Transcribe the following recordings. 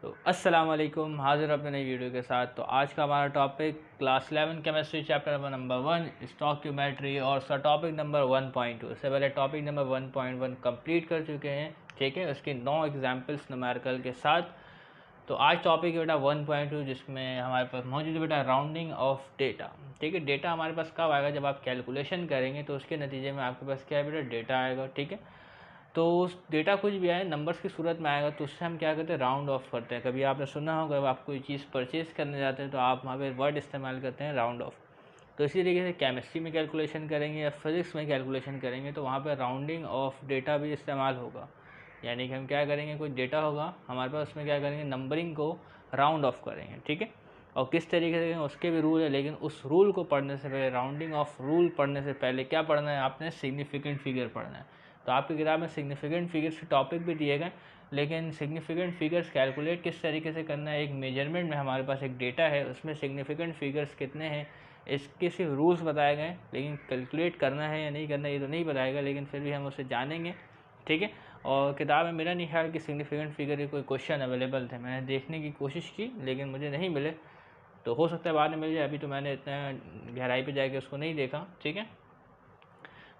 तो अस्सलाम वालेकुम, हाजिर अपने नई वीडियो के साथ। तो आज का हमारा topic class 11 chemistry chapter number 1 stoichiometry और उसका टॉपिक नंबर 1.2। इससे पहले टॉपिक नंबर 1.1 कंप्लीट कर चुके हैं, ठीक है, उसके 9 एग्जाम्पल्स न्यूमेरिकल के साथ। तो आज टॉपिक है बेटा 1.2, जिसमें हमारे पास मौजूद है बेटा राउंडिंग ऑफ डेटा। ठीक है, डेटा हमारे पास कब आएगा? जब आप कैलकुलेशन करेंगे तो उसके नतीजे में आपके पास क्या है बेटा? डेटा आएगा। ठीक है, तो उस डेटा कुछ भी आए नंबर्स की सूरत में आएगा तो उससे हम क्या करते हैं? राउंड ऑफ करते हैं। कभी आपने सुना होगा जब आप कोई चीज़ परचेज़ करने जाते हैं तो आप वहाँ पे वर्ड इस्तेमाल करते हैं राउंड ऑफ। तो इसी तरीके से केमिस्ट्री में कैलकुलेशन करेंगे या फिजिक्स में कैलकुलेशन करेंगे तो वहाँ पर राउंडिंग ऑफ डेटा भी इस्तेमाल होगा। यानी कि हम क्या करेंगे, कोई डेटा होगा हमारे पास, उसमें क्या करेंगे? नंबरिंग को राउंड ऑफ करेंगे। ठीक है, और किस तरीके से उसके भी रूल है, लेकिन उस रूल को पढ़ने से पहले, राउंडिंग ऑफ रूल पढ़ने से पहले क्या पढ़ना है? आपने सिग्निफिकेंट फिगर पढ़ना है। तो आपकी किताब में सिग्निफिकेंट फिगर्स के टॉपिक भी दिए गए, लेकिन सिग्निफिकेंट फिगर्स कैलकुलेट किस तरीके से करना है? एक मेजरमेंट में हमारे पास एक डेटा है, उसमें सिग्निफिकेंट फिगर्स कितने हैं इसके सिर्फ रूल्स बताए गए, लेकिन कैलकुलेट करना है या नहीं करना ये तो नहीं बताएगा, लेकिन फिर भी हम उसे जानेंगे। ठीक है, और किताब में मेरा नहीं ख्याल कि सिग्निफिकेंट फिगर के कोई क्वेश्चन अवेलेबल थे। मैंने देखने की कोशिश की लेकिन मुझे नहीं मिले, तो हो सकता है बाद में मिल जाए। अभी तो मैंने इतना गहराई पे जाके उसको नहीं देखा। ठीक है,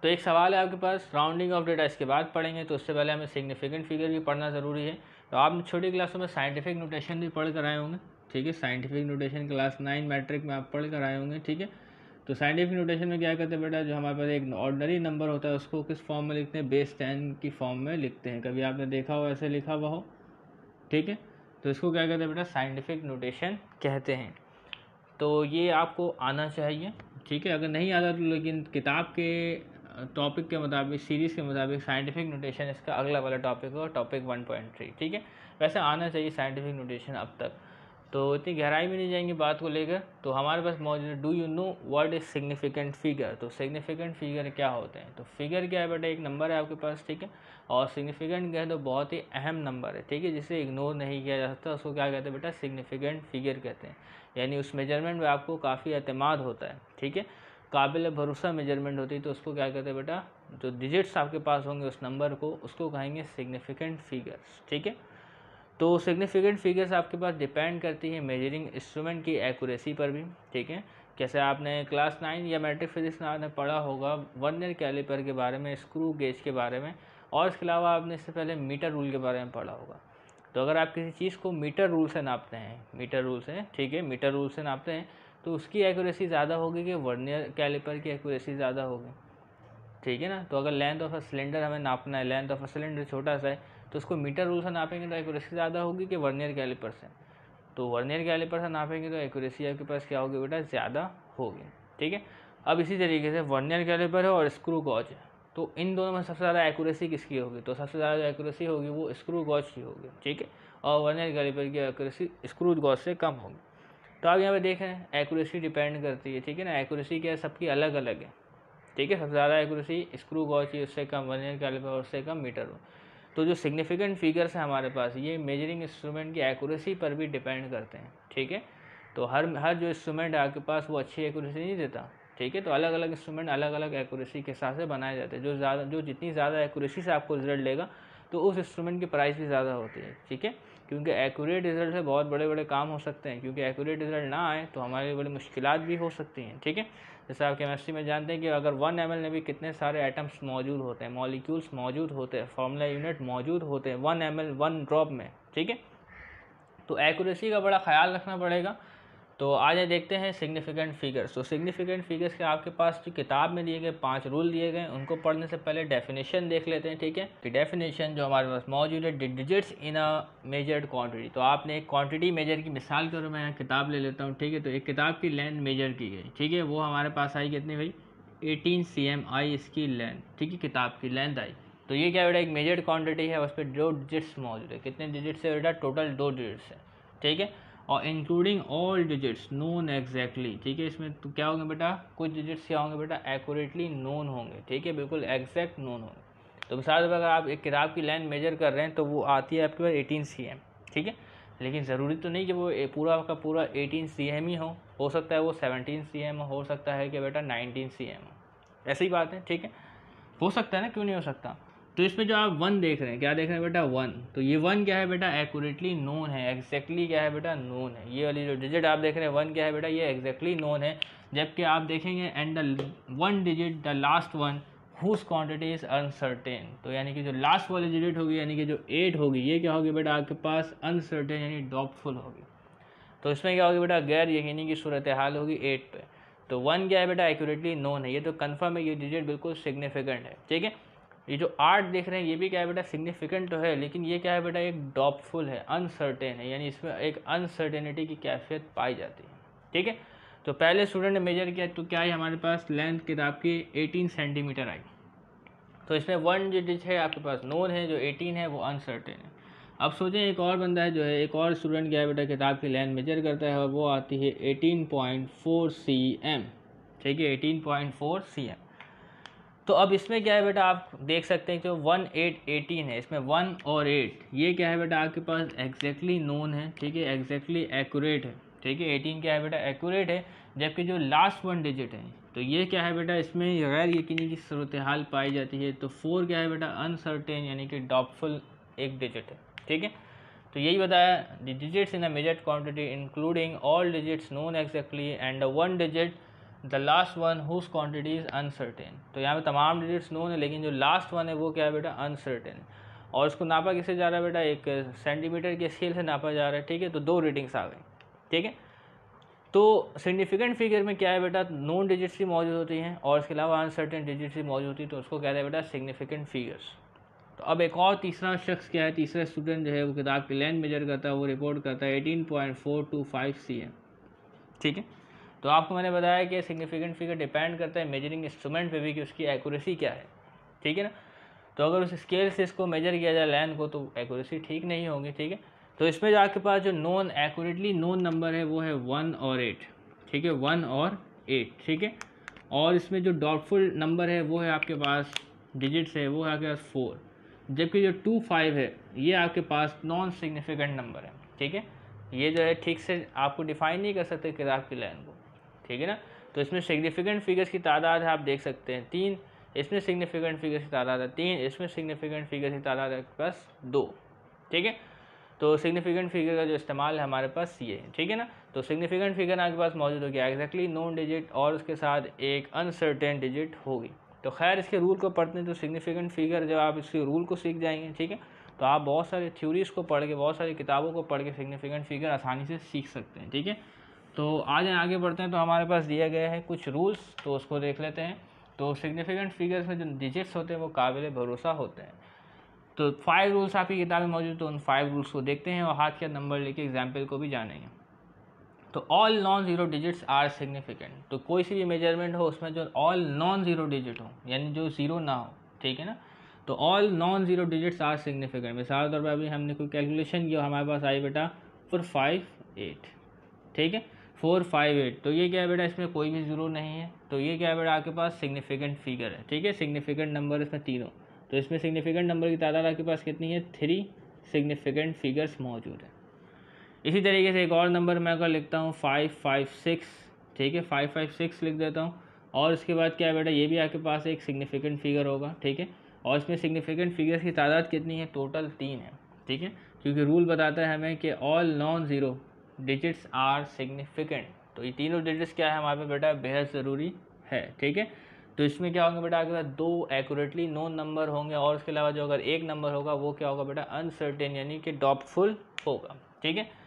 तो एक सवाल है आपके पास राउंडिंग ऑफ डेटा, इसके बाद पढ़ेंगे। तो उससे पहले हमें सिग्निफिकेंट फिगर भी पढ़ना ज़रूरी है। तो आपने छोटी क्लासों में साइंटिफिक नोटेशन भी पढ़ कर आए होंगे। ठीक है, साइंटिफिक नोटेशन क्लास 9 मैट्रिक में आप पढ़ कर आए होंगे। ठीक है, तो साइंटिफिक नोटेशन में क्या करते हैं बेटा? जो हमारे पास एक ऑर्डिनरी नंबर होता है उसको किस फॉर्म में लिखते हैं? बेस 10 की फॉर्म में लिखते हैं। कभी आपने देखा हो ऐसे लिखा हुआ हो? ठीक है, तो इसको क्या कहते हैं बेटा? साइंटिफिक नोटेशन कहते हैं। तो ये आपको आना चाहिए। ठीक है, अगर नहीं आता तो लेकिन किताब के टॉपिक के मुताबिक, सीरीज़ के मुताबिक साइंटिफिक नोटेशन इसका अगला वाला टॉपिक है, टॉपिक 1.3। ठीक है, वैसे आना चाहिए साइंटिफिक नोटेशन अब तक। तो इतनी गहराई में नहीं जाएंगे बात को लेकर। तो हमारे पास मौजूद है, do you know what is significant figure? तो सिग्निफिकेंट फिगर क्या होते हैं? तो फिगर क्या है बेटा? एक नंबर है आपके पास। ठीक है, और सिग्निफिकेंट क्या है? तो बहुत ही अहम नंबर है। ठीक है, जिसे इग्नोर नहीं किया जा सकता, उसको क्या कहते हैं बेटा? सिग्निफिकेंट फिगर कहते हैं। यानी उस मेजरमेंट में आपको काफ़ी एतमाद होता है। ठीक है, काबिल भरोसा मेजरमेंट होती है, तो उसको क्या कहते हैं बेटा? जो डिजिट्स आपके पास होंगे उस नंबर को, उसको कहेंगे सिग्निफिकेंट फिगर्स। ठीक है, तो सिग्निफिकेंट फिगर्स आपके पास डिपेंड करती है मेजरिंग इंस्ट्रूमेंट की एक्यूरेसी पर भी। ठीक है, जैसे आपने क्लास 9 या मैट्रिक फिजिक्स में आपने पढ़ा होगा वर्नियर कैलिपर के बारे में, स्क्रू गेज के बारे में, और इसके अलावा आपने इससे पहले मीटर रूल के बारे में पढ़ा होगा। तो अगर आप किसी चीज़ को मीटर रूल से नापते हैं, मीटर रूल से, ठीक है, मीटर रूल से नापते हैं, तो उसकी एक्यूरेसी ज़्यादा होगी कि वर्नियर कैलिपर की एक्यूरेसी ज़्यादा होगी? ठीक है ना। तो अगर लेंथ ऑफ अ सिलेंडर हमें नापना है, लेंथ ऑफ अ सिलेंडर छोटा सा है, तो उसको मीटर रूल से नापेंगे तो एक्यूरेसी ज़्यादा होगी कि वर्नियर कैलिपर से? तो वर्नियर कैलिपर से नापेंगे तो एक्यूरेसी आपके पास क्या होगी बेटा? ज़्यादा होगी। ठीक है, अब इसी तरीके से वर्नियर कैलिपर है और स्क्रू गॉज है, तो इन दोनों में सबसे ज़्यादा एक्यूरेसी किसकी होगी? तो सबसे ज़्यादा एक्यूरेसी होगी वो स्क्रू गॉज की होगी। ठीक है, और वर्नियर कैलिपर की एक्यूरेसी स्क्रू गॉज से कम होगी। तो आप यहाँ पे देखें एक्यूरेसी डिपेंड करती है। ठीक है ना, एक्यूरेसी क्या है? सबकी अलग अलग है। ठीक है, सबसे ज़्यादा एक्यूरेसी स्क्रू गॉज की, उससे कम वर्नियर कैलिपर, और उससे कम मीटर रूल। तो जो सिग्निफिकेंट फिगर्स हैं हमारे पास, ये मेजरिंग इंस्ट्रूमेंट की एक्यूरेसी पर भी डिपेंड करते हैं। ठीक है, तो हर जो इंस्ट्रूमेंट है आपके पास वो अच्छी एक्यूरेसी नहीं देता। ठीक है, तो अलग अलग इंस्ट्रूमेंट अलग अलग एक्यूरेसी के हिसाब से बनाए जाते हैं। जो जितनी ज़्यादा एक्यूरेसी से आपको रिजल्ट लेगा तो उस इंस्ट्रूमेंट की प्राइस भी ज़्यादा होती है। ठीक है, क्योंकि एक्यूरेट रिजल्ट से बहुत बड़े बड़े काम हो सकते हैं, क्योंकि एक्यूरेट रिजल्ट ना आए तो हमारी बड़ी मुश्किलात भी हो सकती हैं। ठीक है, जैसे आप केमिस्ट्री में जानते हैं कि अगर 1 ml में भी कितने सारे एटम्स मौजूद होते हैं, मॉलिक्यूल्स मौजूद होते हैं, फार्मूला यूनिट मौजूद होते हैं 1 ml 1 ड्रॉप में। ठीक है, तो एक्यूरेसी का बड़ा ख्याल रखना पड़ेगा। तो आज देखते हैं सिग्निफिकेंट फिगर्स। तो सिग्निफिकेंट फिगर्स के आपके पास जो किताब में दिए गए 5 रूल दिए गए, उनको पढ़ने से पहले डेफिनेशन देख लेते हैं। ठीक है, कि डेफिनेशन जो हमारे पास मौजूद है, digits in a measured quantity. तो आपने एक क्वांटिटी मेजर की मिसाल करो, मैं यहाँ किताब ले लेता हूँ। ठीक है, तो एक किताब की लेंथ मेजर की गई। ठीक है, वो हमारे पास आई कितनी भाई? 18 cm आई इसकी लेंथ। ठीक है, किताब की लेंथ आई। तो ये क्या बेटा? एक मेजर्ड क्वांटिटी है, उस पर 2 डिजिट्स मौजूद है। कितने डिजिट्स है बेटा? टोटल 2 डिजिट्स है। ठीक है, और including all digits known exactly. ठीक है, इसमें तो क्या होंगे बेटा? कुछ डिजिट्स क्या होंगे बेटा? एक्यूरेटली नोन होंगे। ठीक है, बिल्कुल एग्जैक्ट नोन होंगे। तो मिसाल अगर आप एक किताब की लेंथ मेजर कर रहे हैं तो वो आती है आपके पास 18 cm। ठीक है, लेकिन ज़रूरी तो नहीं कि वो पूरा का पूरा 18 cm ही हो सकता है वो 17 cm हो सकता है कि बेटा 19 cm हो। ऐसी बात है। ठीक है, हो सकता है ना, क्यों नहीं हो सकता? तो इसमें जो आप 1 देख रहे हैं, क्या देख रहे हैं बेटा 1, तो ये 1 क्या है बेटा एक्यूरेटली नोन है, एग्जैक्टली क्या है बेटा नोन है। ये वाली जो डिजिट आप देख रहे हैं 1 क्या है बेटा, ये एग्जैक्टली नोन है। जबकि आप देखेंगे and the 1 digit the last one whose quantity is uncertain, तो यानी कि जो लास्ट वाली डिजिट होगी यानी कि जो 8 होगी ये क्या होगी बेटा आपके पास अनसर्टेन यानी डाउटफुल होगी। तो इसमें क्या होगी बेटा गैर यकीनी की सूरत हाल होगी 8 पे। तो 1 क्या है बेटा एक्यूरेटली नोन है, ये तो कन्फर्म है, ये डिजिट बिल्कुल सिग्निफिकेंट है, ठीक है। ये जो 8 देख रहे हैं ये भी क्या है बेटा सिग्निफिकेंट तो है, लेकिन ये क्या है बेटा एक डाउटफुल है, अनसर्टेन है, यानी इसमें एक अनसर्टेनिटी की कैफियत पाई जाती है, ठीक है। तो पहले स्टूडेंट ने मेजर किया तो क्या है हमारे पास लेंथ किताब की 18 सेंटीमीटर आई। तो इसमें 1 जो डिजिट है आपके पास नोन है, जो 18 है वो अनसर्टेन है। अब सोचें एक और बंदा है जो है, एक और स्टूडेंट क्या है बेटा किताब की लेंथ मेजर करता है और वो आती है 18.4 cm, ठीक है 18.4 cm। तो अब इसमें क्या है बेटा आप देख सकते हैं जो 1 8 18 है, इसमें 1 और 8 ये क्या है बेटा आपके पास एग्जैक्टली नोन है, ठीक है एग्जैक्टली एक्यूरेट है, ठीक है 18 क्या है बेटा एक्यूरेट है। जबकि जो लास्ट 1 डिजिट है तो ये क्या है बेटा इसमें गैर यकीनी की सूरत हाल पाई जाती है। तो 4 क्या है बेटा अनसर्टेन यानी कि डाउटफुल एक डिजिट है, ठीक है। तो यही बताया the digits in a measured quantity including all digits known exactly and the 1 digit the last one whose quantity is uncertain. तो यहाँ पे तमाम डिजिट्स नोन है लेकिन जो लास्ट वन है वो क्या है बेटा अनसर्टेन है। और इसको नापा किससे जा रहा है बेटा, एक सेंटीमीटर के स्केल से नापा जा रहा है, ठीक है। तो 2 रीडिंग्स आ गई, ठीक है। तो सिग्निफिकेंट फिगर में क्या है बेटा नोन डिजिट्स भी मौजूद होती हैं और इसके अलावा अनसर्टेन डिजिट्स भी मौजूद होती है, तो उसको कहते हैं बेटा सिग्निफिकेंट फिगर्स। तो अब एक और तीसरा शख्स क्या है, तीसरा स्टूडेंट जो है वो किताब की लेंथ मेजर करता है, वो रिपोर्ट करता है 18.425 cm, ठीक है। तो आपको मैंने बताया कि सिग्निफिकेंट फिगर डिपेंड करता है मेजरिंग इंस्ट्रूमेंट पे भी कि उसकी एक्यूरेसी क्या है, ठीक है ना। तो अगर उस स्केल से इसको मेजर किया जाए लेंथ को तो एक्यूरेसी ठीक नहीं होगी, ठीक है। तो इसमें जो आपके पास जो नोन एक्यूरेटली नोन नंबर है वो है 1 और 8, ठीक है 1 और 8, ठीक है। और इसमें जो डाउटफुल नंबर है वो है आपके पास डिजिट्स है वो है आपके पास 4, जबकि जो 2 5 है ये आपके पास नॉन सिग्निफिकेंट नंबर है, ठीक है। ये जो है ठीक से आपको डिफाइन नहीं कर सकते किताब की लाइन को, ठीक है ना। तो इसमें सिग्निफिकेंट फिगर्स की तादाद है आप देख सकते हैं 3, इसमें सिग्निफिकेंट फिगर्स की तादाद है 3, इसमें सिग्निफिकेंट फिगर्स की तादाद है बस 2, ठीक है। तो सिग्निफिकेंट फिगर का जो इस्तेमाल है हमारे पास ये है, ठीक है ना। तो सिग्निफिकेंट फिगर आपके पास मौजूद हो गया एग्जैक्टली नोन डिजिट और उसके साथ एक अनसर्टेन डिजिट होगी। तो खैर इसके रूल को पढ़ते हैं तो सिग्निफिकेंट फिगर जब आप इसके रूल को सीख जाएंगे, ठीक है, तो आप बहुत सारे थ्योरीज़ को पढ़ के बहुत सारी किताबों को पढ़ के सिग्निफिकेंट फिगर आसानी से सीख सकते हैं, ठीक है। तो आज आगे बढ़ते हैं। तो हमारे पास दिया गया है कुछ रूल्स, तो उसको देख लेते हैं। तो सिग्निफिकेंट फिगर्स में जो डिजिट्स होते हैं वो काबिल भरोसा होते हैं। तो 5 रूल्स आपकी किताब में मौजूद, तो उन 5 रूल्स को देखते हैं और हाथ के नंबर लेके एग्जाम्पल को भी जानेंगे। तो all non zero digits are significant, तो कोई सी भी मेजरमेंट हो उसमें जो ऑल नॉन ज़ीरो डिजिट हो यानी जो ज़ीरो ना हो, ठीक है ना। तो all non zero digits are significant. मिसाल तौर पर अभी हमने कोई कैलकुलेशन किया, हमारे पास आई बेटा 458, ठीक है 458। तो ये क्या है बेटा इसमें कोई भी ज़ीरो नहीं है, तो ये क्या है बेटा आपके पास सिग्निफिकेंट फिगर है, ठीक है। सिग्निफिकेंट नंबर इसमें तीनों, तो इसमें सिग्निफिकेंट नंबर की तादाद आपके पास कितनी है 3 सिग्निफिकेंट फिगर्स मौजूद है। इसी तरीके से एक और नंबर मैं अगर लिखता हूँ 556, ठीक है 556 लिख देता हूँ। और इसके बाद क्या है बेटा ये भी आपके पास एक सिग्निफिकेंट फिगर होगा, ठीक है। और इसमें सिग्निफिकेंट फिगर्स की तादाद कितनी है, टोटल 3 है, ठीक है। क्योंकि रूल बताता है हमें कि all non zero digits are significant. तो ये तीनों डिजिट्स क्या है हमारे पे बेटा बेहद ज़रूरी है, ठीक है। तो इसमें क्या होंगे बेटा आपके पास 2 एक्यूरेटली नोन नंबर होंगे और उसके अलावा जो अगर एक नंबर होगा वो क्या होगा बेटा अनसर्टेन यानी कि डाउटफुल होगा, ठीक है।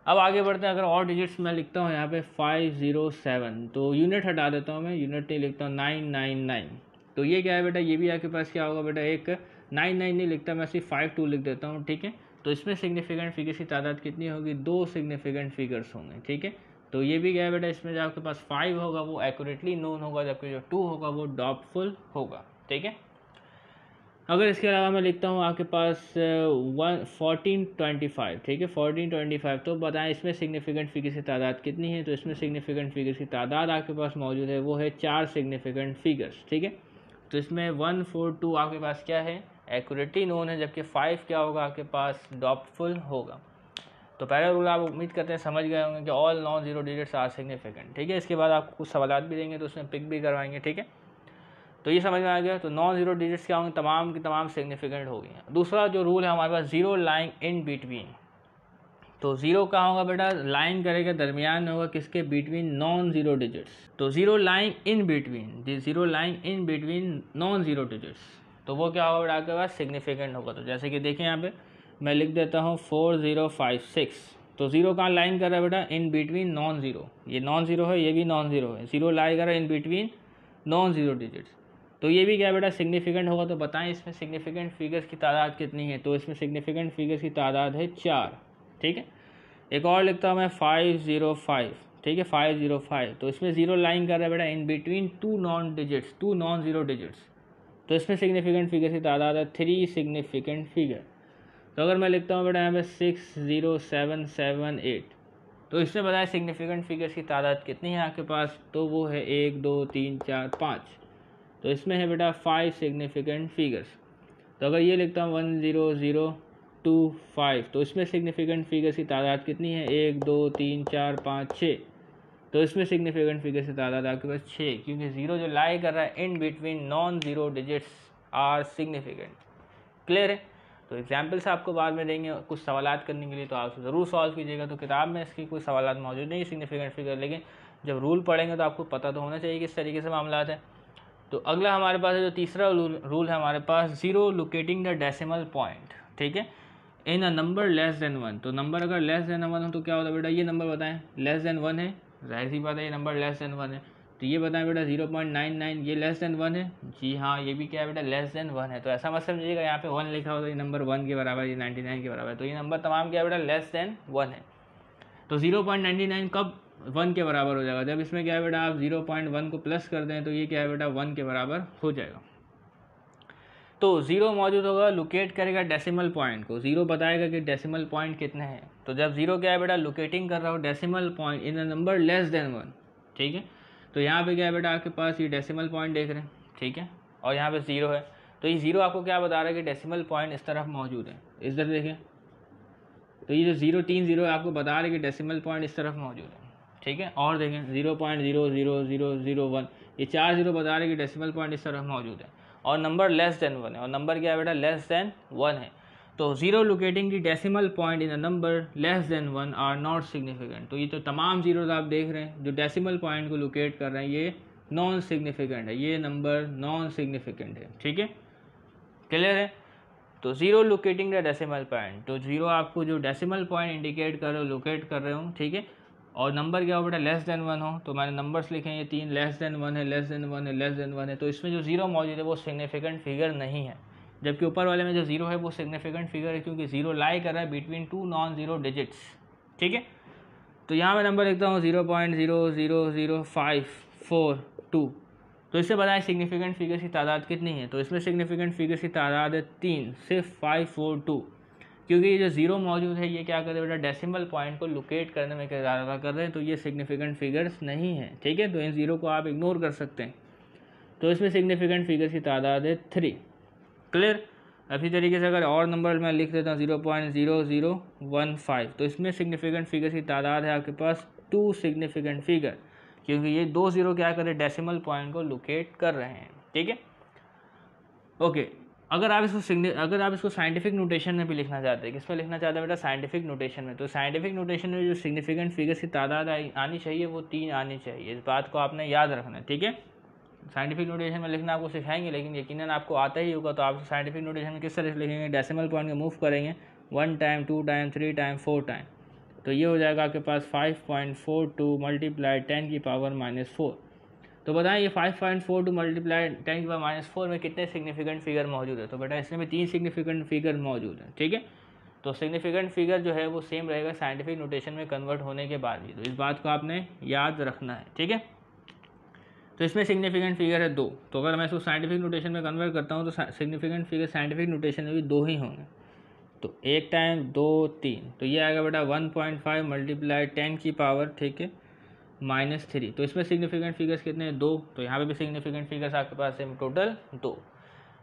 अब आगे बढ़ते हैं। अगर और डिजिट्स मैं लिखता हूँ यहाँ पे 507, तो यूनिट हटा देता हूँ मैं, यूनिट नहीं लिखता हूँ 999। तो ये क्या है बेटा ये भी आपके पास क्या होगा बेटा एक 99 नहीं लिखता मैं, सिर्फ 52 लिख देता हूँ, ठीक है। तो इसमें सिग्निफिकेंट फिगर्स की तादाद कितनी होगी, 2 सिग्निफिकेंट फिगर्स होंगे, ठीक है। तो ये भी क्या है बेटा इसमें जो आपके पास 5 होगा वो एक्यूरेटली नोन होगा, जबकि जो 2 होगा वो डाउटफुल होगा, ठीक है। अगर इसके अलावा मैं लिखता हूँ आपके पास 1425, ठीक है 1425, तो बताएं इसमें सिग्निफिकेंट फिगर्स की तादाद कितनी है। तो इसमें सिग्निफिकेंट फिगर्स की तादाद आपके पास मौजूद है वो है 4 सिग्निफिकेंट फिगर्स, ठीक है। तो इसमें 142 आपके पास क्या है एक्यूरेटली नोन है, जबकि 5 क्या होगा आपके पास डाउटफुल होगा। तो पहला रूल आप उम्मीद करते हैं समझ गए होंगे कि all non zero digits are significant, ठीक है। इसके बाद आपको कुछ सवाल भी देंगे तो उसमें पिक भी करवाएंगे, ठीक है। तो ये समझ में आ गया। तो नॉन जीरो डिजिट्स क्या होंगे, तमाम की तमाम सिग्निफिकेंट हो गई हैं। दूसरा जो रूल है हमारे पास, जीरो लाइंग इन बिटवीन। तो जीरो कहाँ होगा बेटा, लाइन करेगा दरमियान में होगा, किसके, बिटवीन नॉन जीरो डिजिट्स। तो zero line in between, zero line in between non zero digits, तो वो क्या होगा बेटा आपके पास, सिग्निफिकेंट होगा। तो जैसे कि देखें यहाँ पे मैं लिख देता हूँ 4056, तो जीरो कहाँ लाइन कर रहा है बेटा, इन बिटवीन नॉन जीरो, ये नॉन जीरो है, ये भी नॉन जीरो है, जीरो लाई कर रहा है in between non zero digits, तो ये भी क्या बेटा सिग्निफिकेंट होगा। तो बताएं इसमें सिग्निफिकेंट फिगर्स की तादाद कितनी है, तो इसमें सिग्निफिकेंट फिगर्स की तादाद है 4, ठीक है। एक और लिखता हूँ मैं 505, ठीक है, 505, तो इसमें जीरो लाइन कर रहा है बेटा in between two non digits, two non zero digits, तो इसमें सिग्निफिकेंट फिगर्स की तादाद है 3 सिग्निफिकेंट फिगर। तो अगर मैं लिखता हूँ बेटा यहाँ पे 60778, तो इसमें बताया सिग्निफिकेंट फिगर्स की तादाद कितनी है आपके पास, तो वो है 1 2 3 4 5, तो इसमें है बेटा 5 सिग्निफिकेंट फिगर्स। तो अगर ये लिखता हूँ 10025, तो इसमें सिग्निफिकेंट फिगर्स की तादाद कितनी है, 1 2 3 4 5 6, तो इसमें सिग्निफिकेंट फिगर्स की तादाद आपके पास 6, क्योंकि जीरो जो लाई कर रहा है in between non zero digits are significant. Clear है। तो एग्जाम्पल्स आपको बाद में देंगे कुछ सवालात करने के लिए, तो आप ज़रूर सॉल्व कीजिएगा। तो किताब में इसकी कोई सवालात मौजूद नहीं सिग्निफिकेंट फिगर, लेकिन जब रूल पढ़ेंगे तो आपको पता तो होना चाहिए किस तरीके से मामला है। तो अगला हमारे पास है जो तीसरा रूल है हमारे पास, zero locating the decimal point, ठीक है, in a number less than 1। तो नंबर अगर लेस देन 1 हो तो क्या होता है बेटा, ये नंबर बताएं, लेस देन 1 है, जाहिर सी बात है ये नंबर लेस देन 1 है, तो ये बताएं बेटा 0.99 ये लेस देन 1 है, जी हाँ ये भी क्या है बेटा लेस देन 1 है। तो ऐसा मत समझिएगा यहाँ पे 1 लिखा हो तो ये नंबर 1 के बराबर, ये 99 के बराबर है, तो ये नंबर तमाम क्या है बेटा लेस देन 1 है। तो 0.99 कब 1 के बराबर हो जाएगा, जब इसमें क्या है बेटा आप 0.1 को प्लस कर दें तो ये क्या है बेटा 1 के बराबर हो जाएगा। तो जीरो मौजूद होगा, लोकेट करेगा डेसिमल पॉइंट को, जीरो बताएगा कि डेसिमल पॉइंट कितने हैं। तो जब जीरो क्या है बेटा लोकेटिंग कर रहा हो decimal point in a number less than 1, ठीक है, तो यहाँ पे क्या है बेटा आपके पास ये डेसिमल पॉइंट देख रहे हैं, ठीक है, और यहाँ पे जीरो है, तो ये जीरो आपको क्या बता रहा है कि डेसिमल पॉइंट इस तरफ मौजूद है, इधर देखें, तो ये जो 030 है आपको बता रहा है कि डेसिमल पॉइंट इस तरफ मौजूद है, ठीक है, और देखें 0.00001, ये 4 जीरो बता रहे हैं कि डेसिमल पॉइंट इस तरफ मौजूद है, और नंबर लेस देन 1 है, और नंबर क्या है बेटा लेस देन 1 है। तो zero locating the decimal point in a number less than 1 are not significant. तो ये तो तमाम जीरोज आप देख रहे हैं जो डेसिमल पॉइंट को लोकेट कर रहे हैं ये नॉन सिग्निफिकेंट है, ये नंबर नॉन सिग्निफिकेंट है, ठीक है, क्लियर है। तो zero locating the decimal point, तो जीरो आपको जो डेसिमल पॉइंट इंडिकेट कर रहे हो, लोकेट कर रहे हो, ठीक है, और नंबर क्या हो बेटा लेस देन 1 हो, तो मैंने नंबर्स लिखे हैं ये 3, लेस देन 1 है, लेस देन 1 है, लेस देन 1 है, तो इसमें जो जीरो मौजूद है वो सिग्निफिकेंट फिगर नहीं है, जबकि ऊपर वाले में जो जीरो है वो सिग्निफिकेंट फिगर है, क्योंकि जीरो लाई कर रहा है between two non zero digits, ठीक है। तो यहाँ मैं नंबर लिखता हूँ 0.000542, तो इससे बताएं सिग्निफिकेंट फिगर्स की तादाद कितनी है, तो इसमें सिग्निफिकेंट फिगर्स की तादाद है 3, सिर्फ 542, क्योंकि ये जो जीरो मौजूद है ये क्या कर रहे हैं बेटा डेसिमल पॉइंट को लोकेट करने में किरदार अदा कर रहे हैं, तो ये सिग्निफिकेंट फिगर्स नहीं है, ठीक है, तो इन जीरो को आप इग्नोर कर सकते हैं। तो इसमें सिग्निफिकेंट फिगर्स की तादाद है 3, क्लियर। इसी तरीके से अगर और नंबर मैं लिख देता हूँ 0.0015, तो इसमें सिग्निफिकेंट फिगर्स की तादाद है आपके पास 2 सिग्निफिकेंट फिगर, क्योंकि ये 2 जीरो क्या कर रहे हैं डेसिमल पॉइंट को लोकेट कर रहे हैं, ठीक है, ओके। अगर आप इसको साइंटिफिक नोटेशन में भी लिखना चाहते हैं, किस में लिखना चाहते हैं बेटा साइंटिफिक नोटेशन में, तो साइंटिफिक नोटेशन में जो सिग्निफिकेंट फिगर्स की तादाद आनी चाहिए वो 3 आनी चाहिए, इस बात को आपने याद रखना है, ठीक है। साइंटिफिक नोटेशन में लिखना आपको सिखाएंगे, लेकिन यकीनन आपको आता ही होगा, तो आप साइंटिफिक नोटेशन में किस तरह से लिखेंगे, डेसिमल पॉइंट को मूव करेंगे 1 टाइम 2 टाइम 3 टाइम 4 टाइम, तो ये हो जाएगा आपके पास 5.42 मल्टीप्लाई 10 की पावर -4। तो बताएं ये 5.42 मल्टीप्लाई 10 की पावर -4 में कितने सिग्निफिकेंट फिगर मौजूद है, तो बेटा इसमें भी 3 सिग्निफिकेंट फिगर मौजूद है, ठीक है। तो सिग्निफिकेंट फिगर जो है वो सेम रहेगा साइंटिफिक नोटेशन में कन्वर्ट होने के बाद भी, तो इस बात को आपने याद रखना है, ठीक है। तो इसमें सिग्निफिकेंट फिगर है 2, तो अगर मैं इसको साइंटिफिक नोटेशन में कन्वर्ट करता हूँ तो सिग्निफिकेंट फिगर साइंटिफिक नोटेशन में भी 2 ही होंगे, तो 1 टाइम 2 3, तो ये आएगा बेटा 1.5 मल्टीप्लाई 10 की पावर, ठीक है, -3। तो इसमें सिग्निफिकेंट फिगर्स कितने हैं 2, तो यहाँ पे भी सिग्निफिकेंट फिगर्स आपके पास है टोटल 2।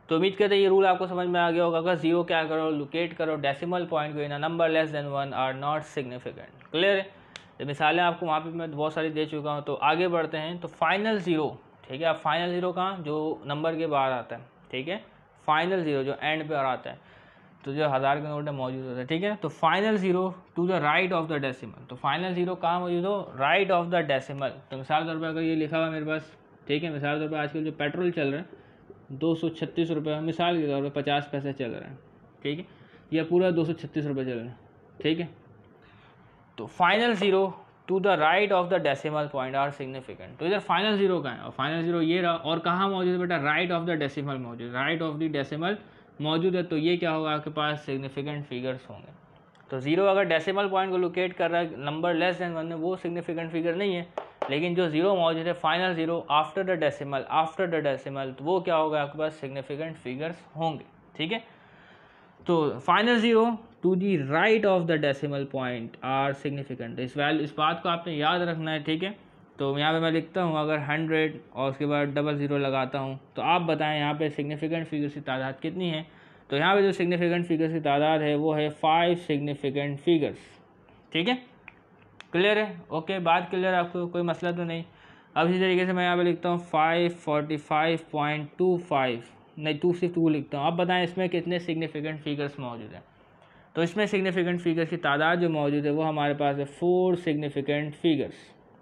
तो उम्मीद करते हैं ये रूल आपको समझ में आ गया होगा। अगर जीरो क्या करो लोकेट करो डेसिमल पॉइंट को in a number less than 1 are not significant, clear है। तो मिसालें आपको वहाँ पे मैं बहुत सारी दे चुका हूँ। तो आगे बढ़ते हैं। तो फाइनल जीरो ठीक है। अब फाइनल ज़ीरो कहाँ, जो नंबर के बाद आता है, ठीक है, फाइनल ज़ीरो जो एंड पे आता है, तो जो 1000 के नोट में मौजूद होता है, ठीक है। तो final zero to the right of the decimal, तो फाइनल ज़ीरो कहाँ मौजूद हो, राइट ऑफ द डेसिमल। तो मिसाल तौर पर अगर ये लिखा हुआ मेरे पास, ठीक है, मिसाल तौर पर आजकल जो पेट्रोल चल रहा है 236 रुपये, मिसाल के तौर पर 50 पैसे चल रहे हैं, ठीक है, यह पूरा 236 रुपये चल रहे हैं, ठीक है। तो final zero to the right of the decimal point are significant. तो इधर फाइनल ज़ीरो का है और फाइनल ज़ीरो ये रहा, और कहाँ मौजूद है बेटा, राइट ऑफ द डेसिमल मौजूद, राइट ऑफ द डेसिमल मौजूद है। तो ये क्या होगा, आपके पास सिग्निफिकेंट फिगर्स होंगे। तो ज़ीरो अगर डेसिमल पॉइंट को लोकेट कर रहा है नंबर लेस देन 1 में, वो सिग्निफिकेंट फिगर नहीं है। लेकिन जो ज़ीरो मौजूद है final zero after the decimal, तो वो क्या होगा, आपके पास सिग्निफिकेंट फिगर्स होंगे, ठीक है। तो final zero to the right of the decimal point are significant. इस बात को आपने याद रखना है, ठीक है। तो यहाँ पे मैं लिखता हूँ अगर 100 और उसके बाद 00 लगाता हूँ, तो आप बताएं यहाँ पे सिग्निफिकेंट फिगर्स की तादाद कितनी है। तो यहाँ पे जो सिग्निफिकेंट फिगर्स की तादाद है वो है 5 सिग्निफिकेंट फिगर्स, ठीक है। क्लियर है, ओके, बात क्लियर, आपको कोई मसला तो नहीं। अब इसी तरीके से मैं यहाँ पे लिखता हूँ 545.25 नहीं 262 लिखता हूँ। अब बताएं इसमें कितने सिग्निफिकेंट फिगर्स मौजूद हैं। तो इसमें सिग्निफिकेंट फिगर्स की तादाद जो मौजूद है वो हमारे पास है 4 सिग्निफिकेंट फिगर्स,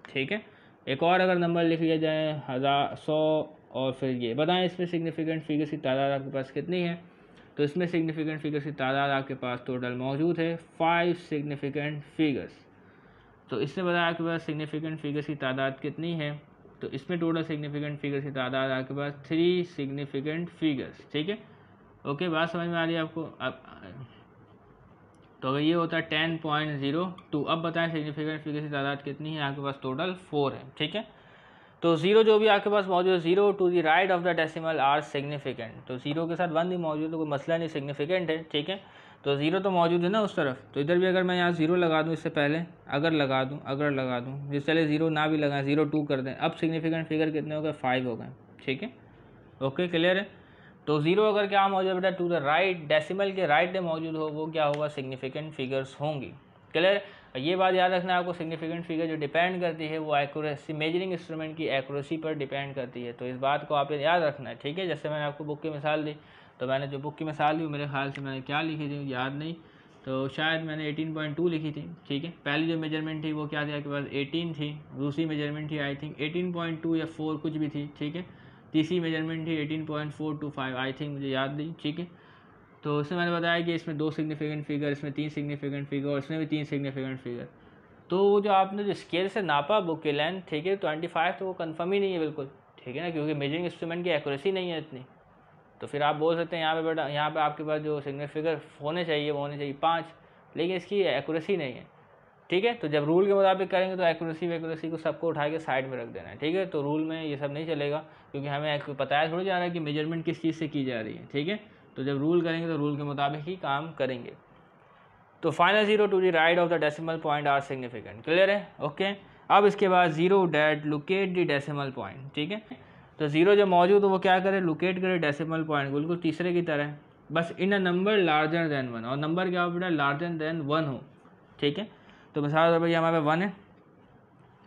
ठीक है। एक और अगर नंबर लिख लिया जाए 1000 100 और फिर ये बताएं इसमें सिग्निफिकेंट फिगर्स की तादाद आपके पास कितनी है। तो इसमें सिग्निफिकेंट फिगर्स की तादाद आपके पास टोटल मौजूद है 5 सिग्निफिकेंट फिगर्स। तो इसने बताया आपके पास सिग्निफिकेंट फिगर्स की तादाद कितनी है। तो इसमें टोटल सिग्निफिकेंट फिगर्स की तादाद आपके पास 3 सिग्निफिकेंट फिगर्स, ठीक है। ओके, बात समझ में आ रही है आपको। अब तो अगर ये होता है 10.02, अब बताएं सिग्निफिकेंट फिगर्स की तादाद कितनी है, आपके पास टोटल 4 है, ठीक है। तो ज़ीरो जो भी आपके पास मौजूद है, zero to the right of the decimal are significant. तो ज़ीरो के साथ 1 भी मौजूद है, कोई मसला नहीं, सिग्निफिकेंट है, ठीक है। तो ज़ीरो तो मौजूद है ना उस तरफ, तो इधर भी अगर मैं यहाँ ज़ीरो लगा दूँ, इससे पहले अगर लगा दूँ जिस चले ज़ीरो ना भी लगाएं, 02 कर दें, अब सिग्निफिकेंट फिगर कितने हो गए, 5 हो गए, ठीक है। ओके, क्लियर है। तो ज़ीरो अगर क्या मौजूद है बेटा, टू द राइट डेसिमल के राइट में मौजूद हो, वो क्या होगा, सिग्निफिकेंट फिगर्स होंगी। क्लियर, ये बात याद रखना है आपको, सिग्निफिकेंट फिगर जो डिपेंड करती है वो एक्यूरेसी, मेजरिंग इंस्ट्रूमेंट की एक्यूरेसी पर डिपेंड करती है। तो इस बात को आपने याद रखना है, ठीक है। जैसे मैंने आपको बुक की मिसाल दी, तो मैंने जो बुक की मिसाल दी मेरे ख्याल से मैंने क्या लिखी थी याद नहीं, तो शायद मैंने 18.2 लिखी थी, ठीक है। पहली जो मेजरमेंट थी वो क्या थी आपके पास, 18 थी। दूसरी मेजरमेंट थी आई थिंक 18.2 या 4 कुछ भी थी, ठीक है। तीसरी मेजरमेंट थी 18.425 आई थिंक, मुझे याद नहीं, ठीक है। तो उसमें मैंने बताया कि इसमें 2 सिग्निफिकेंट फिगर, इसमें 3 सिग्निफिकेंट फिगर और इसमें भी 3 सिग्निफिकेंट फिगर। तो वो जो आपने जो स्केल से नापा बुक की लेंथ, ठीक है, 25 तो वो कन्फर्म ही नहीं है बिल्कुल, ठीक है ना, क्योंकि मेजरिंग इंस्ट्रूमेंट की एक्यूरेसी नहीं है इतनी। तो फिर आप बोल सकते हैं यहाँ पे बेटा, यहाँ पे आपके पास जो सिग्निफिकेंट होने चाहिए वो होने चाहिए 5, लेकिन इसकी एक्यूरेसी नहीं है, ठीक है। तो जब रूल के मुताबिक करेंगे तो एक्यूरेसी को सबको उठा के साइड में रख देना है, ठीक है। तो रूल में ये सब नहीं चलेगा, क्योंकि हमें बताया थोड़ी जा रहा है कि मेजरमेंट किस चीज़ से की जा रही है, ठीक है। तो जब रूल करेंगे तो रूल के मुताबिक ही काम करेंगे। तो final zero to the right of the decimal point are significant, clear है, ओके। अब इसके बाद zero that locate the decimal point, ठीक है। तो ज़ीरो जो मौजूद हो वो क्या करे, लोकेट करे डेसिमल पॉइंट, बिल्कुल तीसरे की तरह, बस इन अ नंबर लार्जर देन 1, और नंबर क्या हो बेटा, लार्जर देन 1 हो, ठीक है। तो मिसाल भैया हमारे पास 1 है,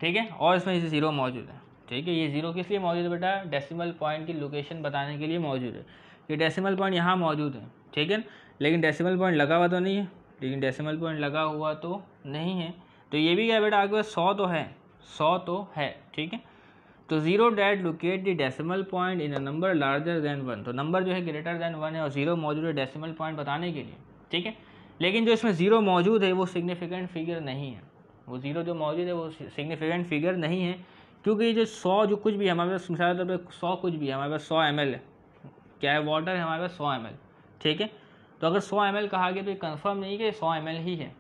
ठीक है, और इसमें इसे 0 मौजूद है, ठीक है। ये 0 किस लिए मौजूद है बेटा, डेसिमल पॉइंट की लोकेशन बताने के लिए मौजूद है। ये डेसिमल पॉइंट यहाँ मौजूद है, ठीक है, लेकिन डेसिमल पॉइंट लगा हुआ तो नहीं है, लेकिन डेसिमल पॉइंट लगा हुआ तो नहीं है। तो ये भी क्या बेटा, आपके पास 100 तो है, ठीक है। तो zero that locate the decimal point in a number larger than 1, तो नंबर जो है ग्रेटर देन 1 है और 0 मौजूद है डेसिमल पॉइंट बताने के लिए, ठीक है। लेकिन जो इसमें 0 मौजूद है वो सिग्निफिकेंट फिगर नहीं है, वो 0 जो मौजूद है वो सिग्निफिकेंट फिगर नहीं है, क्योंकि जो 100 जो कुछ भी हमारे पास, मिसाल तौर पर 100 कुछ भी है हमारे पास, 100 ml है, क्या है, वाटर है हमारे पास 100 ml, ठीक है। तो अगर 100 ml कहा गया तो ये कन्फर्म नहीं कि 100 ml ही है,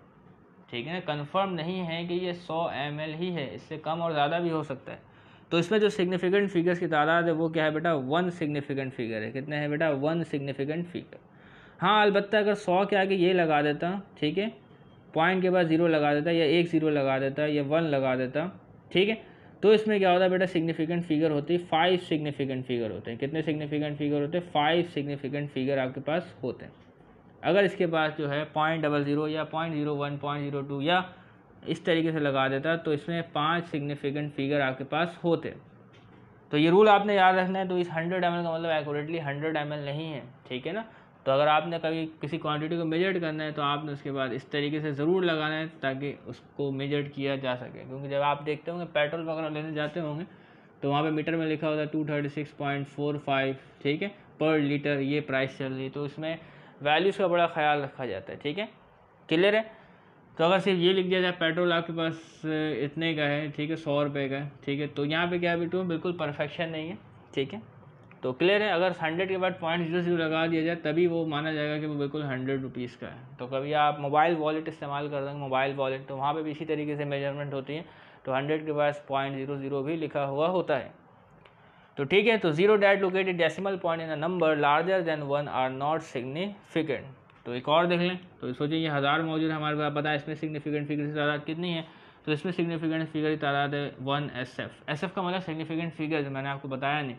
ठीक है ना, कन्फर्म नहीं है कि ये 100 ml ही है, इससे कम और ज़्यादा भी हो सकता है। तो इसमें जो सिग्निफिकेंट फिगर्स की तादाद है वो क्या है बेटा, 1 सिग्निफिकेंट फिगर है। कितने हैं बेटा, 1 सिग्निफिकेंट फिगर। हाँ, अलबत्ता अगर 100 के आगे ये लगा देता, ठीक है, पॉइंट के बाद 0 लगा देता, या 1 0 लगा देता, या 1 लगा देता, ठीक है, तो इसमें क्या होता है बेटा, सिग्निफिकेंट फिगर होती है 5 सिग्निफिकेंट फिगर होते हैं। कितने सिग्निफिकेंट फिगर होते हैं, 5 सिग्निफिकेंट फिगर आपके पास होते हैं। अगर इसके पास जो है 0.00 या 0.01 0.02 या इस तरीके से लगा देता, तो इसमें 5 सिग्निफिकेंट फिगर आपके पास होते। तो ये रूल आपने याद रखना है। तो इस 100 ml का मतलब एक्यूरेटली 100 ml नहीं है, ठीक है ना। तो अगर आपने कभी किसी क्वांटिटी को मेजर करना है तो आपने उसके बाद इस तरीके से ज़रूर लगाना है ताकि उसको मेजर किया जा सके। क्योंकि जब आप देखते होंगे पेट्रोल वगैरह लेने जाते होंगे तो वहाँ पे मीटर में लिखा होता है 236.45, ठीक है, पर लीटर ये प्राइस चल रही है। तो इसमें वैल्यूज़ का बड़ा ख्याल रखा जाता है, ठीक है, क्लियर है। तो अगर सिर्फ ये लिख दिया जाए पेट्रोल आपके पास इतने का है, ठीक है, 100 रुपये का है, ठीक है, तो यहाँ पे क्या है बिल्कुल परफेक्शन नहीं है, ठीक है। तो क्लियर है, अगर 100 के बाद 0.00 लगा दिया जाए तभी वो माना जाएगा कि वो बिल्कुल 100 रुपीज़ का है। तो कभी आप मोबाइल वॉलेट इस्तेमाल कर देंगे, मोबाइल वॉलेट, तो वहाँ पे भी इसी तरीके से मेजरमेंट होती है। तो 100 के बाद 0.00 भी लिखा हुआ होता है। तो ठीक है, तो zero that located decimal point in a number larger than 1 are not significant. तो एक और देख लें, तो सोचिए ये 1000 मौजूद है हमारे पास, पता है इसमें सिग्निफिकेंट फिगर की तादाद कितनी है। तो इसमें सिग्निफिकेंट फिगर की तादाद है 1 SF। SF का मतलब सिग्निफिकेंट फिगर्स, मैंने आपको बताया नहीं।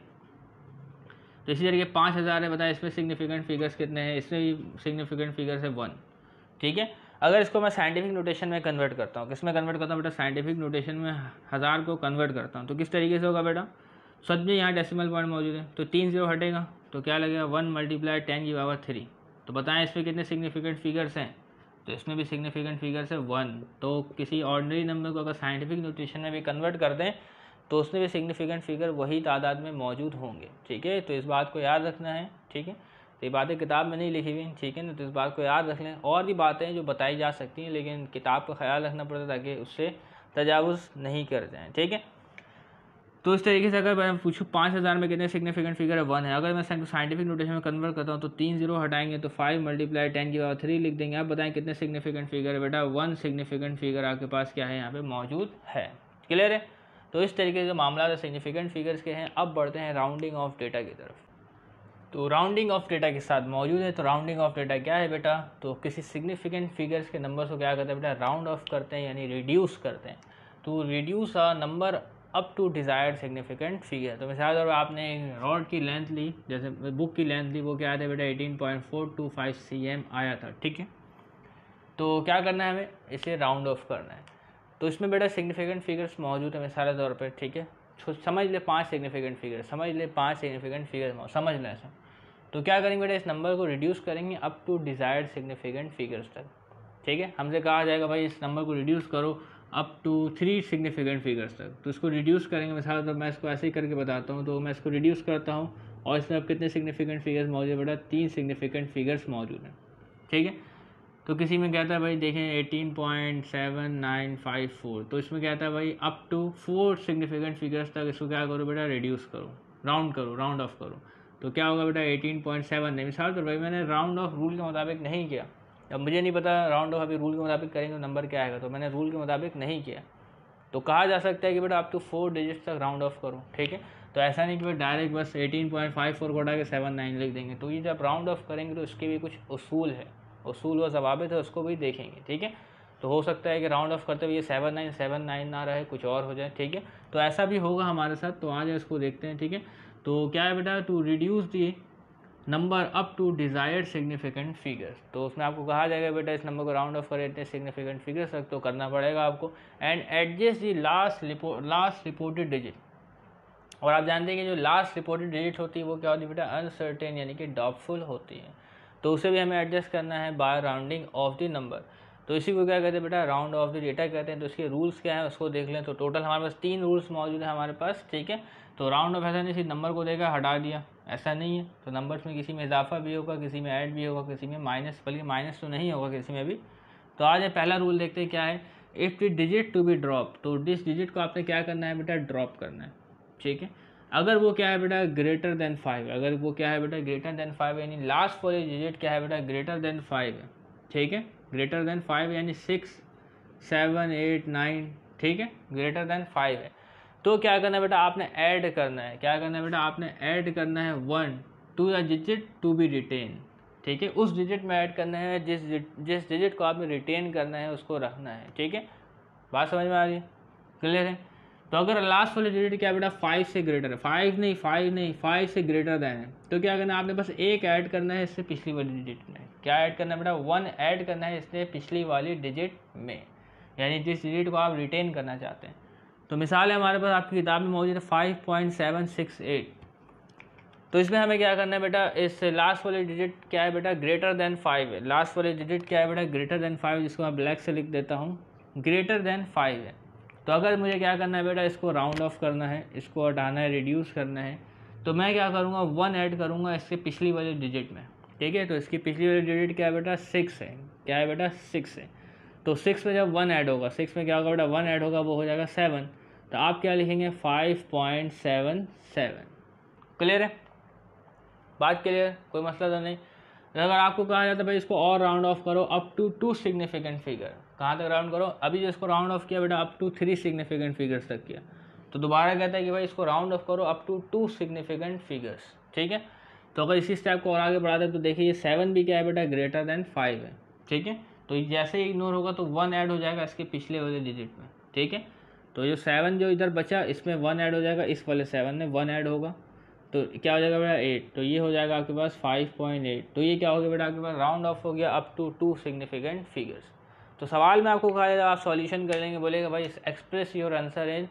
तो इसी तरीके 5000 है, बताया इसमें सिग्निफिकेंट फिगर्स कितने हैं, इसमें भी सिग्निफिकेंट फिगर्स है 1, ठीक है। अगर इसको मैं साइंटिफिक नोटेशन में कन्वर्ट करता हूँ, किस में कन्वर्ट करता हूँ बेटा, साइंटिफिक नोटेशन में 1000 को कन्वर्ट करता हूँ, तो किस तरीके से होगा बेटा, सच में यहाँ डेसिमल पॉइंट मौजूद है तो 3 0 हटेगा, तो क्या लगेगा 1 × 10⁻³ तो बताएं इसमें कितने सिग्निफिकेंट फिगर्स हैं। तो इसमें भी सिग्निफिकेंट फिगर्स है 1। तो किसी ऑर्डिनरी नंबर को अगर साइंटिफिक नोटेशन में भी कन्वर्ट कर दें तो उसमें भी सिग्निफिकेंट फिगर वही तादाद में मौजूद होंगे, ठीक है। तो इस बात को याद रखना है, ठीक है। तो ये बातें किताब में नहीं लिखी हुई, ठीक है ना, तो इस बात को याद रख लें। और भी बातें जो बताई जा सकती हैं लेकिन किताब का ख्याल रखना पड़ता है ताकि उससे तजावुज़ नहीं कर जाएँ, ठीक है। तो इस तरीके से अगर मैं पूछूँ 5000 में कितने सिग्निफिकेंट फिगर है 1 है, अगर मैं साइंटिफिक नोटेशन में कन्वर्ट करता हूँ तो 3 0 हटाएंगे तो 5 × 10⁻³ लिख देंगे। आप बताएं कितने सिग्निफिकेंट फिगर है बेटा, 1 सिग्निफिकेंट फिगर आपके पास क्या है यहाँ पे मौजूद है, क्लियर है। तो इस तरीके से मामला सिग्निफिकेंट फिगर्स के हैं। अब बढ़ते हैं राउंडिंग ऑफ डेटा की तरफ। तो राउंडिंग ऑफ डेटा के साथ मौजूद है। तो राउंडिंग ऑफ डेटा क्या है बेटा, तो किसी सिग्निफिकेंट फिगर्स के नंबर को क्या करते हैं बेटा, राउंड ऑफ करते हैं यानी रिड्यूस करते हैं। तो reduce a number up to desired significant figure. तो मिसाल तौर पर आपने रॉड की लेंथ ली, जैसे बुक की लेंथ ली, वो क्या आया था बेटा 18.425 cm आया था, ठीक है। तो क्या करना है हमें, इसे राउंड ऑफ करना है। तो इसमें बेटा सिग्निफिकेंट फिगर्स मौजूद है मिसाल तौर पर, ठीक है। समझ ले 5 सिग्निफिकेंट फिगर, समझ ले 5 सिग्निफिकेंट फिगर समझ लें ऐसा। तो क्या करेंगे बेटा, इस नंबर को रिड्यूस करेंगे up to desired significant figures तक, ठीक है। हमसे कहा जाएगा भाई इस नंबर को रिड्यूस करो अप टू 3 सिग्निफिकेंट फिगर्स तक। तो इसको रिड्यूस करेंगे, मिसाल तो मैं इसको ऐसे ही करके बताता हूँ। तो मैं इसको रिड्यूस करता हूँ और इसमें अब कितने सिग्निफिकेंट फिगर्स मौजूद है बेटा, 3 सिग्निफिकेंट फिगर्स मौजूद हैं, ठीक है। तो किसी में कहता है भाई देखें 18.7954, तो इसमें कहता है भाई अप टू 4 सिग्निफिकेंट फिगर्स तक इसको क्या करो बेटा, रिड्यूस करो, राउंड ऑफ करो। तो क्या होगा बेटा 18.7 नहीं, मिसाल तो भाई मैंने राउंड ऑफ रूल के मुताबिक नहीं किया। अब मुझे नहीं पता राउंड ऑफ अभी रूल के मुताबिक करेंगे तो नंबर क्या आएगा, तो मैंने रूल के मुताबिक नहीं किया। तो कहा जा सकता है कि बेटा आप तो 4 डिजिट्स तक राउंड ऑफ करो, ठीक है। तो ऐसा नहीं कि भाई डायरेक्ट बस 18.54 को हटा के 79 लिख देंगे। तो ये जब राउंड ऑफ करेंगे तो इसके भी कुछ उसूल है, उसूल व ज़वाबित है, उसको भी देखेंगे, ठीक है। तो हो सकता है कि राउंड ऑफ करते हुए 79 ना रहे, कुछ और हो जाए, ठीक है। तो ऐसा भी होगा हमारे साथ, तो आज इसको देखते हैं, ठीक है। तो क्या है बेटा, to reduce the number up to desired significant figures. तो उसमें आपको कहा जाएगा बेटा इस नंबर को राउंड ऑफ करें इतने सिग्निफिकेंट फिगर्स तक, तो करना पड़ेगा आपको। And adjust the last reported digit. और आप जानते हैं कि जो लास्ट रिपोर्टेड डिजिट होती है वो क्या होती है बेटा, अनसर्टेन यानी कि डाउटफुल होती है। तो उसे भी हमें एडजस्ट करना है by rounding off the number. तो इसी को क्या कहते हैं बेटा, राउंड ऑफ द डेटा कहते हैं। तो इसके रूल्स क्या है उसको देख लें। तो टोटल हमारे पास 3 रूल्स मौजूद है हमारे पास, ठीक है। तो राउंड ऑफ ऐसा नहीं सिर्फ नंबर को देखा हटा दिया, ऐसा नहीं है। तो नंबर्स में किसी में इजाफा भी होगा, किसी में ऐड भी होगा, किसी में माइनस, बल्कि माइनस तो नहीं होगा किसी में भी। तो आज पहला रूल देखते हैं क्या है, if the digit to be drop. तो डिस डिजिट को आपने क्या करना है बेटा, ड्रॉप करना है, ठीक है। अगर वो क्या है बेटा ग्रेटर देन 5, अगर वो क्या है बेटा ग्रेटर देन 5 यानी लास्ट वाली डिजिट क्या है बेटा ग्रेटर देन 5 है, ठीक है। ग्रेटर देन 5 यानी 6, 7, 8, 9, ठीक है, ग्रेटर देन 5 है। तो क्या करना है बेटा, आपने ऐड करना है, क्या करना है बेटा, आपने ऐड करना है 1 to the digit to be retain, ठीक है। उस डिजिट में ऐड करना है जिस डिजिट को आपने रिटेन करना है उसको रखना है, ठीक है। बात समझ में आ रही है, क्लियर है। तो अगर लास्ट वाली डिजिट क्या बेटा 5 से ग्रेटर है, 5 से ग्रेटर देन है, तो क्या करना है आपने बस एक ऐड करना है इससे पिछली वाली डिजिट में। क्या ऐड करना है बेटा, 1 ऐड करना है इससे पिछली वाली डिजिट में, यानी जिस डिजिट को आप रिटेन करना चाहते हैं। तो मिसाल है हमारे पास आपकी किताब में मौजूद है 5.768। तो इसमें हमें क्या करना है बेटा, इस लास्ट वाले डिजिट क्या है बेटा, ग्रेटर देन 5 है। लास्ट वाले डिजिट क्या है बेटा, ग्रेटर देन 5, जिसको मैं ब्लैक से लिख देता हूँ, ग्रेटर देन 5 है। तो अगर मुझे क्या करना है बेटा, इसको राउंड ऑफ करना है, इसको हटाना है, रिड्यूस करना है, तो मैं क्या करूँगा, 1 ऐड करूँगा इससे पिछली वाले डिजिट में। ठीक है, तो इसकी पिछली वाली डिजिट क्या है बेटा, 6 है। क्या है बेटा, 6 है। तो 6 में जब 1 ऐड होगा, 6 में क्या होगा बेटा, 1 ऐड होगा, वो हो जाएगा 7। तो आप क्या लिखेंगे, 5.77। क्लियर है, बात क्लियर, कोई मसला तो नहीं। अगर आपको कहा जाता है भाई इसको और राउंड ऑफ करो अप टू 2 सिग्निफिकेंट फिगर, कहाँ तक राउंड करो, अभी जो इसको राउंड ऑफ किया बेटा अप टू 3 सिग्निफिकेंट फिगर्स तक किया, तो दोबारा कहता है कि भाई इसको राउंड ऑफ करो अप टू 2 सिग्निफिकेंट फिगर्स। ठीक है, तो अगर इसी स्टेप को और आगे बढ़ाते तो देखिए 7 भी क्या है बेटा, ग्रेटर देन 5 है। ठीक है, तो जैसे ही इग्नोर होगा तो 1 ऐड हो जाएगा इसके पिछले वाले डिजिट में। ठीक है, तो जो 7 जो इधर बचा इसमें 1 ऐड हो जाएगा, इस वाले 7 में 1 ऐड होगा, तो क्या हो जाएगा बेटा, 8। तो ये हो जाएगा आपके पास 5.8। तो ये क्या हो गया बेटा, आपके पास राउंड ऑफ हो गया अप टू 2 सिग्निफिकेंट फिगर्स। तो सवाल में आपको कहा जाएगा, आप सॉल्यूशन कर लेंगे, बोलेगा भाई express your answer in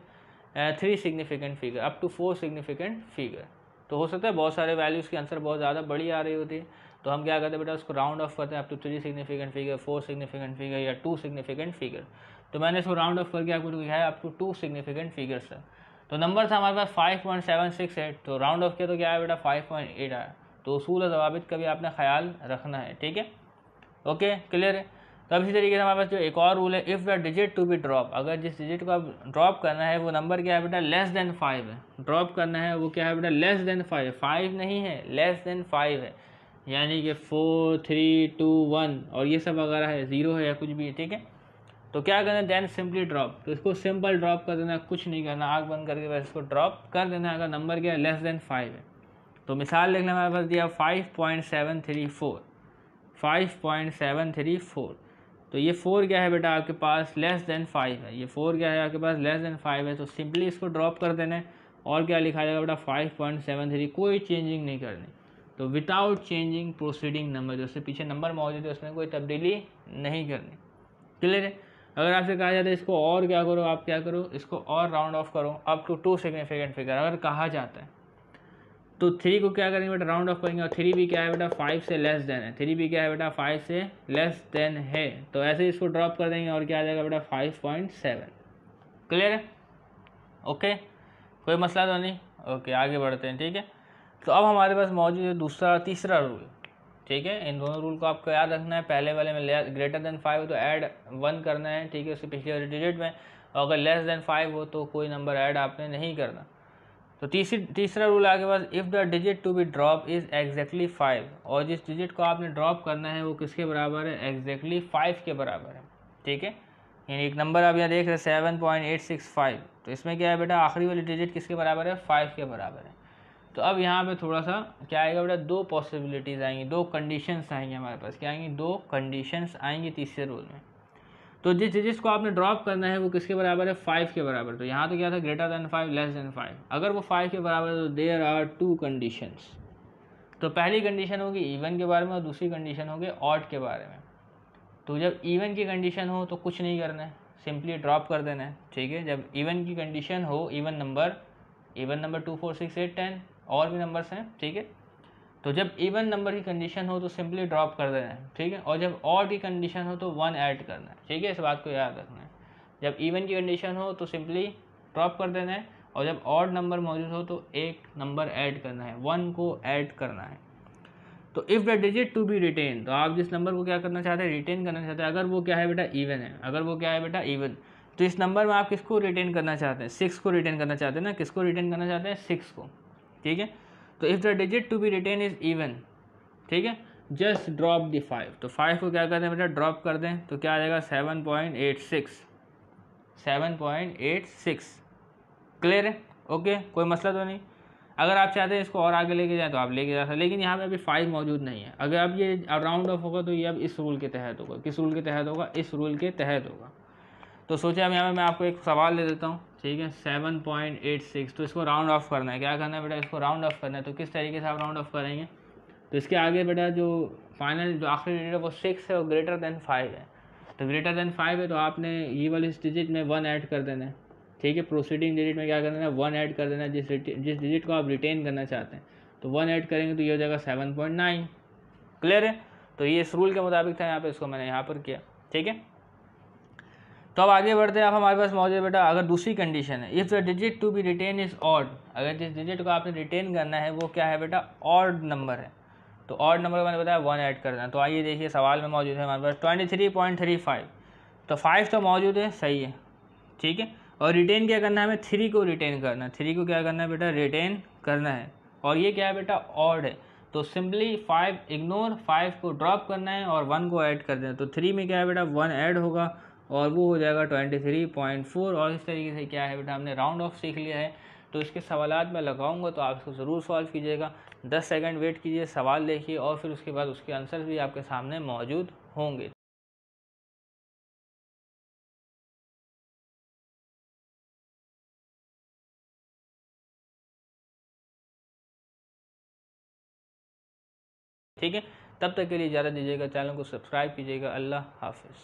3 significant figure up to 4 significant figure. तो हो सकता है बहुत सारे वैल्यूज़ की आंसर बहुत ज़्यादा बड़ी आ रही होती है, तो हम क्या करते हैं बेटा, उसको राउंड ऑफ करते हैं up to 3 significant figure, 4 significant figure या 2 सिग्निफिकेंट फिगर। तो मैंने इसको राउंड ऑफ करके आपको लिखा है अप टू 2 सिग्निफिकेंट फिगर्स तक। तो नंबर था हमारे पास 5.768, तो राउंड ऑफ किया तो क्या है बेटा, 5.8 आया। तो उसूल ज़वाबित का भी आपने ख्याल रखना है। ठीक है, ओके, क्लियर है। तो इसी तरीके से हमारे पास जो एक और रूल है, if the digit to be drop, अगर जिस डिजिट को आप ड्रॉप करना है वो नंबर क्या है बेटा, लेस देन 5 है। ड्रॉप करना है वो क्या है बेटा, लेस देन 5, 5 नहीं है, लेस देन 5 है, यानी कि 4, 3, 2, 1 और ये सब वगैरह है, 0 है या कुछ भी है। ठीक है, तो क्या करना है, देन सिंपली ड्रॉप, तो इसको सिंपल ड्रॉप कर देना, कुछ नहीं करना, आँख बंद करके बस इसको ड्रॉप कर देना अगर नंबर क्या है, लेस देन 5 है। तो मिसाल लिखना हमारे पास दिया 5.734, 5.734। तो ये 4 क्या है बेटा आपके पास, लेस देन 5 है, ये 4 क्या है आपके पास, लेस देन 5 है। तो सिंपली इसको ड्रॉप कर देना है और क्या लिखा जाएगा बेटा, 5.73, कोई चेंजिंग नहीं करनी। तो विदाउट चेंजिंग प्रोसीडिंग नंबर, जो उससे पीछे नंबर मौजूद है उसमें कोई तब्दीली नहीं करनी। क्लियर है। अगर आपसे कहा जाता है इसको और क्या करो, आप क्या करो, इसको और राउंड ऑफ करो अप टू 2 सिग्निफिकेंट फिगर, अगर कहा जाता है तो 3 को क्या करेंगे बेटा, राउंड ऑफ करेंगे, और 3 भी क्या है बेटा, 5 से लेस देन है, 3 भी क्या है बेटा, 5 से लेस देन है। तो ऐसे ही इसको ड्रॉप कर देंगे और क्या आ जाएगा बेटा, 5.7। क्लियर है, ओके, कोई मसला तो नहीं। ओके, आगे बढ़ते हैं। ठीक है, तो अब हमारे पास मौजूद है तीसरा रूल। ठीक है, इन दोनों रूल को आपको याद रखना है। पहले वाले में ग्रेटर देन 5 हो तो ऐड 1 करना है, ठीक है, उसके पिछले वाले डिजिट में, और अगर लेस देन 5 हो तो कोई नंबर ऐड आपने नहीं करना। तो तीसरा रूल आगे पास, if the digit to be drop is exactly 5, और जिस डिजिट को आपने ड्रॉप करना है वो किसके बराबर है, एग्जैक्टली 5 के बराबर है। ठीक है, यानी एक नंबर आप यहाँ देख रहे हैं 7.865, तो इसमें क्या है बेटा, आखिरी वाली डिजिट किसके बराबर है, 5 के बराबर है। तो अब यहाँ पे थोड़ा सा क्या आएगा बेटा, 2 पॉसिबिलिटीज़ आएंगी, 2 कंडीशंस आएंगी हमारे पास, क्या आएंगी, 2 कंडीशंस आएंगी तीसरे रूल में। तो जिस डिजिट को आपने ड्रॉप करना है वो किसके बराबर है, 5 के बराबर। तो यहाँ तो क्या था, ग्रेटर देन 5, लेस देन 5। अगर वो 5 के बराबर है तो देयर आर 2 कंडीशंस। तो पहली कंडीशन होगी इवन के बारे में और दूसरी कंडीशन होगी ऑड के बारे में। तो जब इवन की कंडीशन हो तो कुछ नहीं करना है, सिंपली ड्रॉप कर देना है। ठीक है, जब इवन की कंडीशन हो, इवन नंबर 2, 4, 6, 8, 10 और भी नंबर्स हैं। ठीक है, तो जब इवन नंबर की कंडीशन हो तो सिंपली ड्रॉप कर देना है। ठीक है, और जब ऑड की कंडीशन हो तो 1 ऐड करना है। ठीक है, इस बात को याद रखना है। जब इवन की कंडीशन हो तो सिंपली ड्रॉप कर देना है, और जब ऑड नंबर मौजूद हो तो एक नंबर ऐड करना है, 1 को ऐड करना है। तो if the digit to be retain, तो आप जिस नंबर को क्या करना चाहते हैं, रिटेन करना चाहते हैं, अगर वो क्या है बेटा, इवन है, अगर वो क्या है बेटा, इवन, तो इस नंबर में आप किसको रिटेन करना चाहते हैं, 6 को रिटेन करना चाहते हैं ना, किसको रिटेन करना चाहते हैं, 6 को। ठीक है, तो if the digit to be retain is even, ठीक है, जस्ट ड्रॉप द 5, तो 5 को क्या करते हैं बेटा, ड्रॉप कर दें, तो क्या आ जाएगा 7.86। क्लियर है, ओके, कोई मसला तो नहीं। अगर आप चाहते हैं इसको और आगे लेके जाएं तो आप लेके जा सकते, लेकिन यहाँ पे अभी 5 मौजूद नहीं है। अगर अब ये राउंड ऑफ होगा तो ये अब इस रूल के तहत होगा, किस रूल के तहत होगा, इस रूल के तहत होगा। तो सोचे अब यहाँ पे मैं आपको एक सवाल दे देता हूँ। ठीक है, 7.86, तो इसको राउंड ऑफ करना है, क्या करना है बेटा, इसको राउंड ऑफ करना है। तो किस तरीके से आप राउंड ऑफ करेंगे, तो इसके आगे बेटा जो फाइनल जो आखिरी डिजिट है वो 6 है और ग्रेटर देन 5 है। तो ग्रेटर देन 5 है तो आपने ये वाली इस डिजिट में 1 ऐड कर देना है। ठीक है। प्रोसीडिंग डिजिट में क्या करना है, 1 ऐड कर देना, जिस डिजिट को आप रिटेन करना चाहते हैं, तो 1 ऐड करेंगे तो ये हो जाएगा 7.9। क्लियर है। तो ये इस रूल के मुताबिक था, यहाँ पे इसको मैंने यहाँ पर किया। ठीक है, तो अब आगे बढ़ते हैं। अब हमारे पास मौजूद है बेटा, अगर दूसरी कंडीशन है, if the digit to be retain is odd, अगर जिस डिजिट को आपने रिटेन करना है वो क्या है बेटा, ऑड नंबर है, तो ऑड नंबर को मैंने बताया 1 ऐड करना है। तो आइए देखिए सवाल में मौजूद है हमारे पास 23.35, तो 5 तो मौजूद है, सही है। ठीक है, और रिटेन क्या करना है हमें, 3 को रिटेन करना है, 3 को क्या करना है बेटा, रिटेन करना है, और ये क्या है बेटा, ऑड है, तो सिंपली 5 इग्नोर, 5 को ड्रॉप करना है और 1 को ऐड कर देना। तो 3 में क्या है बेटा, 1 ऐड होगा और वो हो जाएगा 23.4। और इस तरीके से क्या है बेटा, हमने राउंड ऑफ सीख लिया है। तो इसके सवालात मैं लगाऊंगा तो आप इसको ज़रूर सॉल्व कीजिएगा। 10 सेकंड वेट कीजिए, सवाल देखिए और फिर उसके बाद उसके आंसर भी आपके सामने मौजूद होंगे। ठीक है, तब तक के लिए इजाज़त दीजिएगा, चैनल को सब्सक्राइब कीजिएगा। अल्लाह हाफिज़।